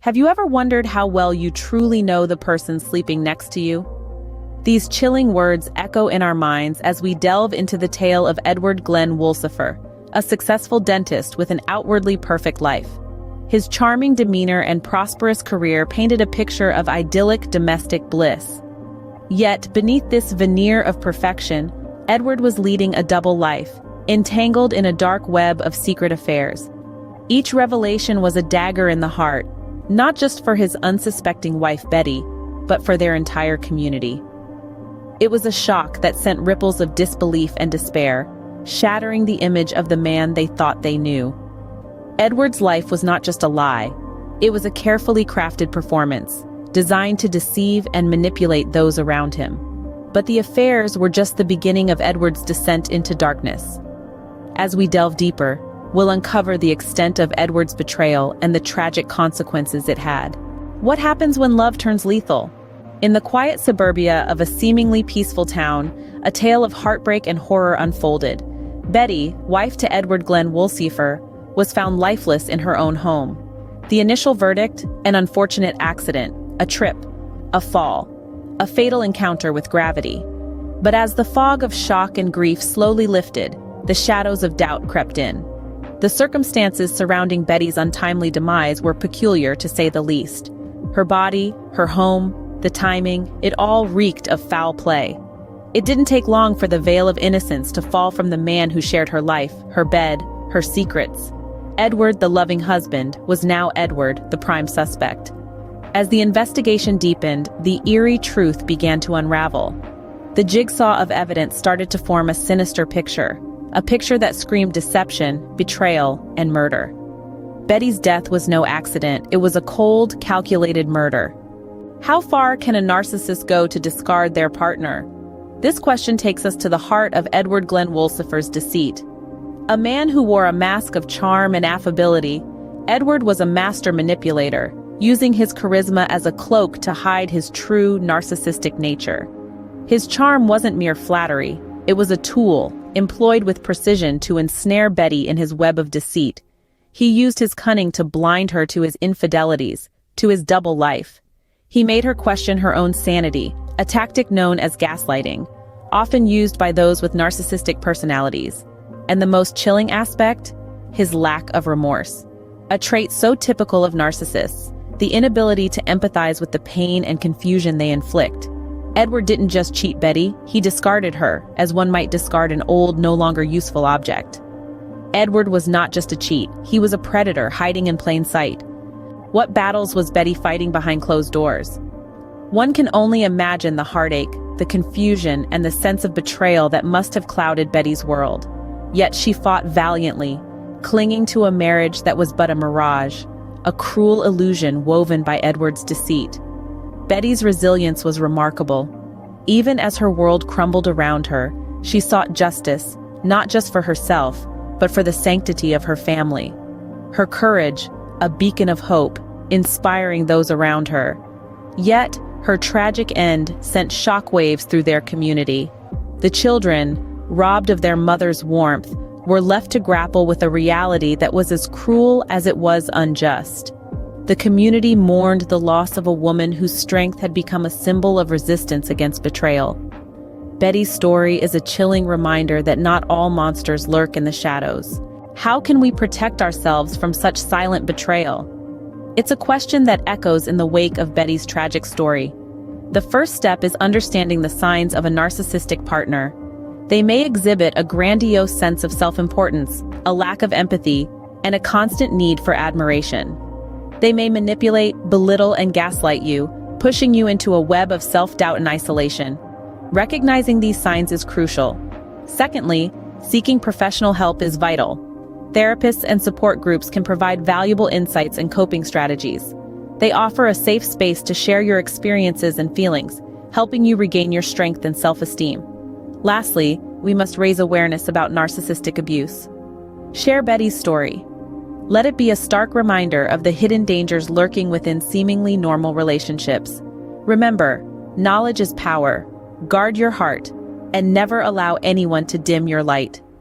Have you ever wondered how well you truly know the person sleeping next to you? These chilling words echo in our minds as we delve into the tale of Edward Glen Wolsieffer, a successful dentist with an outwardly perfect life. His charming demeanor and prosperous career painted a picture of idyllic domestic bliss. Yet, beneath this veneer of perfection, Edward was leading a double life, entangled in a dark web of secret affairs. Each revelation was a dagger in the heart, not just for his unsuspecting wife Betty, but for their entire community. It was a shock that sent ripples of disbelief and despair, shattering the image of the man they thought they knew. Edward's life was not just a lie, it was a carefully crafted performance, designed to deceive and manipulate those around him. But the affairs were just the beginning of Edward's descent into darkness. As we delve deeper, we'll uncover the extent of Edward's betrayal and the tragic consequences it had. What happens when love turns lethal? In the quiet suburbia of a seemingly peaceful town, a tale of heartbreak and horror unfolded. Betty, wife to Edward Glen Wolsieffer, was found lifeless in her own home. The initial verdict: an unfortunate accident, a trip, a fall, a fatal encounter with gravity. But as the fog of shock and grief slowly lifted, the shadows of doubt crept in. The circumstances surrounding Betty's untimely demise were peculiar, to say the least. Her body, her home, the timing, it all reeked of foul play. It didn't take long for the veil of innocence to fall from the man who shared her life, her bed, her secrets. Edward, the loving husband, was now Edward, the prime suspect. As the investigation deepened, the eerie truth began to unravel. The jigsaw of evidence started to form a sinister picture, a picture that screamed deception, betrayal, and murder. Betty's death was no accident, it was a cold, calculated murder. How far can a narcissist go to discard their partner? This question takes us to the heart of Edward Glen Wolsieffer's deceit. A man who wore a mask of charm and affability, Edward was a master manipulator, using his charisma as a cloak to hide his true narcissistic nature. His charm wasn't mere flattery, it was a tool, employed with precision to ensnare Betty in his web of deceit. He used his cunning to blind her to his infidelities, to his double life. He made her question her own sanity, a tactic known as gaslighting, often used by those with narcissistic personalities. And the most chilling aspect? His lack of remorse. A trait so typical of narcissists, the inability to empathize with the pain and confusion they inflict. Edward didn't just cheat Betty, he discarded her, as one might discard an old, no longer useful object. Edward was not just a cheat, he was a predator hiding in plain sight. What battles was Betty fighting behind closed doors? One can only imagine the heartache, the confusion, and the sense of betrayal that must have clouded Betty's world. Yet she fought valiantly, clinging to a marriage that was but a mirage, a cruel illusion woven by Edward's deceit. Betty's resilience was remarkable. Even as her world crumbled around her, she sought justice, not just for herself, but for the sanctity of her family. Her courage, a beacon of hope, inspiring those around her. Yet, her tragic end sent shockwaves through their community. The children, robbed of their mother's warmth, were left to grapple with a reality that was as cruel as it was unjust. The community mourned the loss of a woman whose strength had become a symbol of resistance against betrayal. Betty's story is a chilling reminder that not all monsters lurk in the shadows. How can we protect ourselves from such silent betrayal? It's a question that echoes in the wake of Betty's tragic story. The first step is understanding the signs of a narcissistic partner. They may exhibit a grandiose sense of self-importance, a lack of empathy, and a constant need for admiration. They may manipulate, belittle, and gaslight you, pushing you into a web of self-doubt and isolation. Recognizing these signs is crucial. Secondly, seeking professional help is vital. Therapists and support groups can provide valuable insights and coping strategies. They offer a safe space to share your experiences and feelings, helping you regain your strength and self-esteem. Lastly, we must raise awareness about narcissistic abuse. Share Betty's story. Let it be a stark reminder of the hidden dangers lurking within seemingly normal relationships. Remember, knowledge is power. Guard your heart, and never allow anyone to dim your light.